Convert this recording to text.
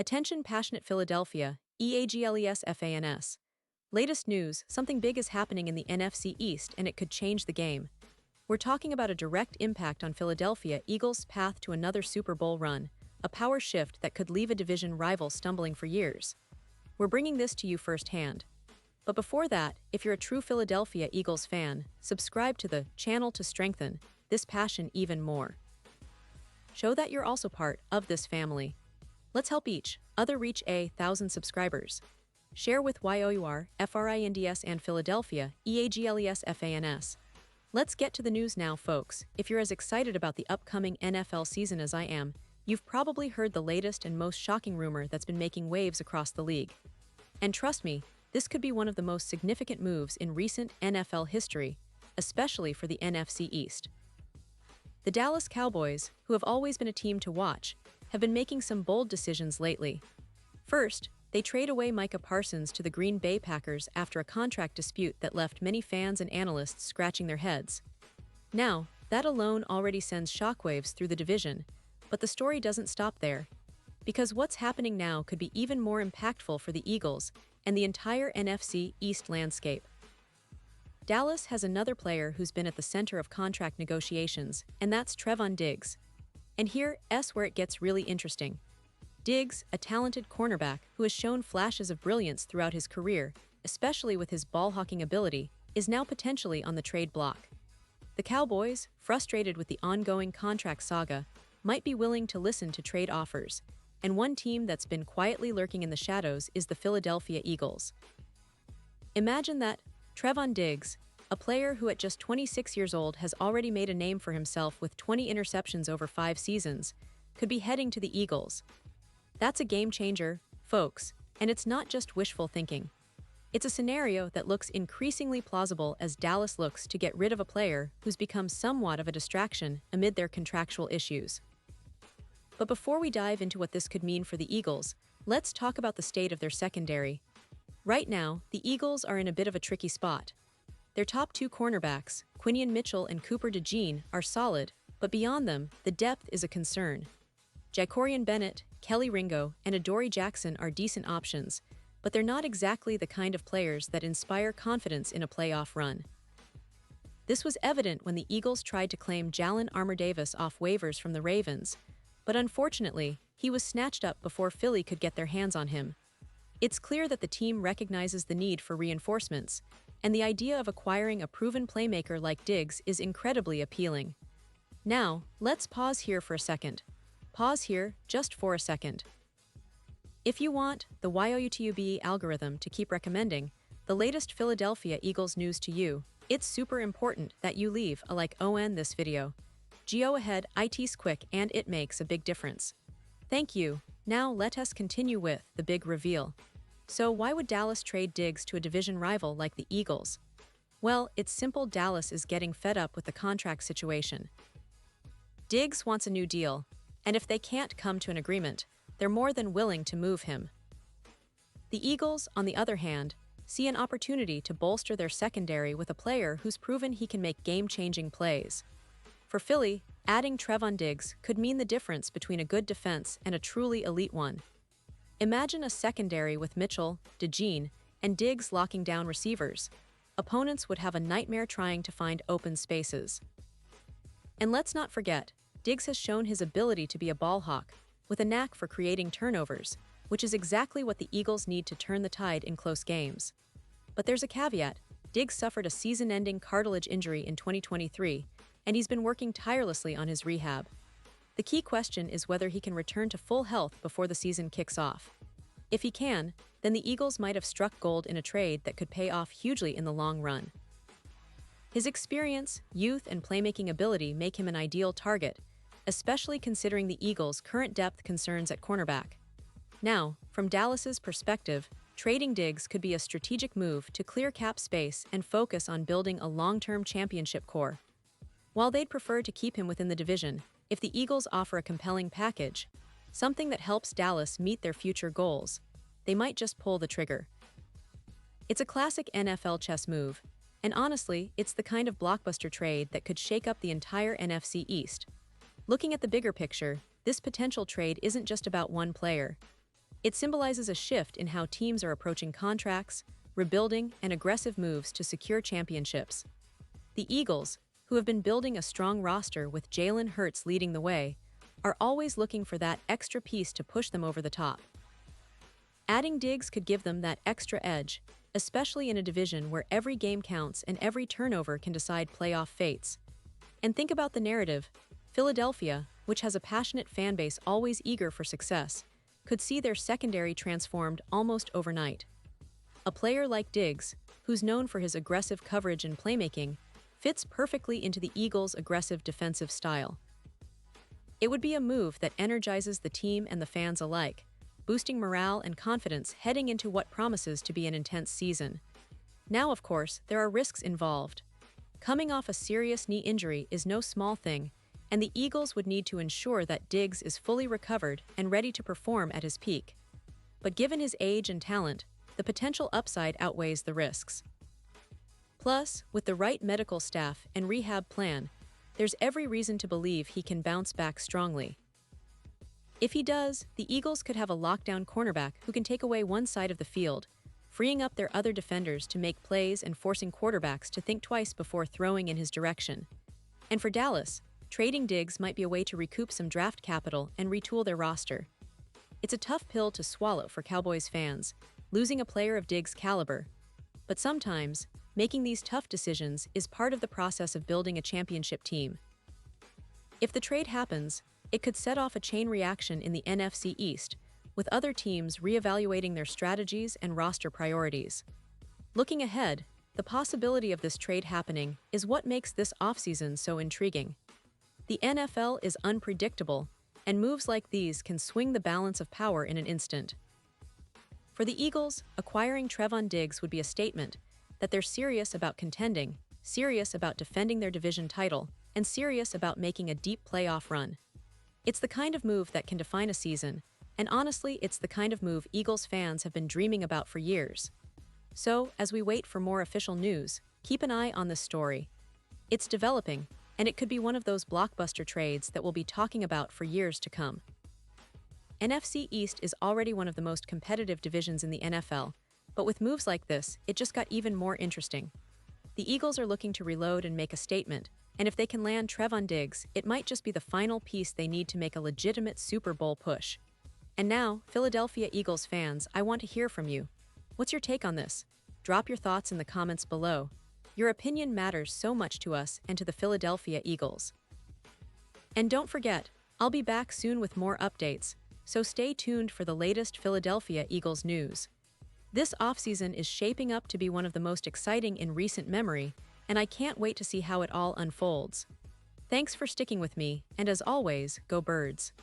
Attention passionate Philadelphia, EAGLES. Latest news, something big is happening in the NFC East and it could change the game. We're talking about a direct impact on Philadelphia Eagles' path to another Super Bowl run, a power shift that could leave a division rival stumbling for years. We're bringing this to you firsthand. But before that, if you're a true Philadelphia Eagles fan, subscribe to the channel to strengthen this passion even more. Show that you're also part of this family. Let's help each other reach 1,000 subscribers. Share with YOUR, FRINDS and Philadelphia, EAGLES. Let's get to the news now, folks. If you're as excited about the upcoming NFL season as I am, you've probably heard the latest and most shocking rumor that's been making waves across the league. And trust me, this could be one of the most significant moves in recent NFL history, especially for the NFC East. The Dallas Cowboys, who have always been a team to watch, have been making some bold decisions lately. First, they trade away Micah Parsons to the Green Bay Packers after a contract dispute that left many fans and analysts scratching their heads. Now, that alone already sends shockwaves through the division, but the story doesn't stop there. Because what's happening now could be even more impactful for the Eagles and the entire NFC East landscape. Dallas has another player who's been at the center of contract negotiations, and that's Trevon Diggs. And here's where it gets really interesting. Diggs, a talented cornerback who has shown flashes of brilliance throughout his career, especially with his ball-hawking ability, is now potentially on the trade block. The Cowboys, frustrated with the ongoing contract saga, might be willing to listen to trade offers, and one team that's been quietly lurking in the shadows is the Philadelphia Eagles. Imagine that, Trevon Diggs, a player who at just 26 years old has already made a name for himself with 20 interceptions over 5 seasons, could be heading to the Eagles. That's a game changer, folks, and it's not just wishful thinking. It's a scenario that looks increasingly plausible as Dallas looks to get rid of a player who's become somewhat of a distraction amid their contractual issues. But before we dive into what this could mean for the Eagles, let's talk about the state of their secondary. Right now, the Eagles are in a bit of a tricky spot. Their top 2 cornerbacks, Quinion Mitchell and Cooper DeJean, are solid, but beyond them, the depth is a concern. Jacorian Bennett, Kelly Ringo, and Adoree Jackson are decent options, but they're not exactly the kind of players that inspire confidence in a playoff run. This was evident when the Eagles tried to claim Jalen Armour-Davis off waivers from the Ravens, but unfortunately, he was snatched up before Philly could get their hands on him. It's clear that the team recognizes the need for reinforcements, and the idea of acquiring a proven playmaker like Diggs is incredibly appealing. Now, let's pause here for a second. Pause here just for a second. If you want the YouTube algorithm to keep recommending the latest Philadelphia Eagles news to you, it's super important that you leave a like on this video. Go ahead, it's quick and it makes a big difference. Thank you. Now let us continue with the big reveal. So why would Dallas trade Diggs to a division rival like the Eagles? Well, it's simple. Dallas is getting fed up with the contract situation. Diggs wants a new deal, and if they can't come to an agreement, they're more than willing to move him. The Eagles, on the other hand, see an opportunity to bolster their secondary with a player who's proven he can make game-changing plays. For Philly, adding Trevon Diggs could mean the difference between a good defense and a truly elite one. Imagine a secondary with Mitchell, DeJean, and Diggs locking down receivers. Opponents would have a nightmare trying to find open spaces. And let's not forget, Diggs has shown his ability to be a ball hawk, with a knack for creating turnovers, which is exactly what the Eagles need to turn the tide in close games. But there's a caveat. Diggs suffered a season-ending cartilage injury in 2023, and he's been working tirelessly on his rehab. The key question is whether he can return to full health before the season kicks off. If he can, then the Eagles might have struck gold in a trade that could pay off hugely in the long run. His experience, youth, and playmaking ability make him an ideal target, especially considering the Eagles' current depth concerns at cornerback. Now, from Dallas's perspective, trading Diggs could be a strategic move to clear cap space and focus on building a long-term championship core. While they'd prefer to keep him within the division, if the Eagles offer a compelling package, something that helps Dallas meet their future goals, they might just pull the trigger. It's a classic NFL chess move, and honestly, it's the kind of blockbuster trade that could shake up the entire NFC East. Looking at the bigger picture, this potential trade isn't just about one player. It symbolizes a shift in how teams are approaching contracts, rebuilding, and aggressive moves to secure championships. The Eagles, who have been building a strong roster with Jalen Hurts leading the way, are always looking for that extra piece to push them over the top. Adding Diggs could give them that extra edge, especially in a division where every game counts and every turnover can decide playoff fates. And think about the narrative. Philadelphia, which has a passionate fan base always eager for success, could see their secondary transformed almost overnight. A player like Diggs, who's known for his aggressive coverage and playmaking, fits perfectly into the Eagles' aggressive defensive style. It would be a move that energizes the team and the fans alike, boosting morale and confidence heading into what promises to be an intense season. Now, of course, there are risks involved. Coming off a serious knee injury is no small thing, and the Eagles would need to ensure that Diggs is fully recovered and ready to perform at his peak. But given his age and talent, the potential upside outweighs the risks. Plus, with the right medical staff and rehab plan, there's every reason to believe he can bounce back strongly. If he does, the Eagles could have a lockdown cornerback who can take away one side of the field, freeing up their other defenders to make plays and forcing quarterbacks to think twice before throwing in his direction. And for Dallas, trading Diggs might be a way to recoup some draft capital and retool their roster. It's a tough pill to swallow for Cowboys fans, losing a player of Diggs' caliber. But sometimes, making these tough decisions is part of the process of building a championship team. If the trade happens, it could set off a chain reaction in the NFC East, with other teams reevaluating their strategies and roster priorities. Looking ahead, the possibility of this trade happening is what makes this offseason so intriguing. The NFL is unpredictable, and moves like these can swing the balance of power in an instant. For the Eagles, acquiring Trevon Diggs would be a statement that they're serious about contending, serious about defending their division title, and serious about making a deep playoff run. It's the kind of move that can define a season, and honestly, it's the kind of move Eagles fans have been dreaming about for years. So, as we wait for more official news, keep an eye on this story. It's developing, and it could be one of those blockbuster trades that we'll be talking about for years to come. NFC East is already one of the most competitive divisions in the NFL, but with moves like this, it just got even more interesting. The Eagles are looking to reload and make a statement, and if they can land Trevon Diggs, it might just be the final piece they need to make a legitimate Super Bowl push. And now, Philadelphia Eagles fans, I want to hear from you. What's your take on this? Drop your thoughts in the comments below. Your opinion matters so much to us and to the Philadelphia Eagles. And don't forget, I'll be back soon with more updates, so stay tuned for the latest Philadelphia Eagles news. This offseason is shaping up to be one of the most exciting in recent memory, and I can't wait to see how it all unfolds. Thanks for sticking with me, and as always, go Birds.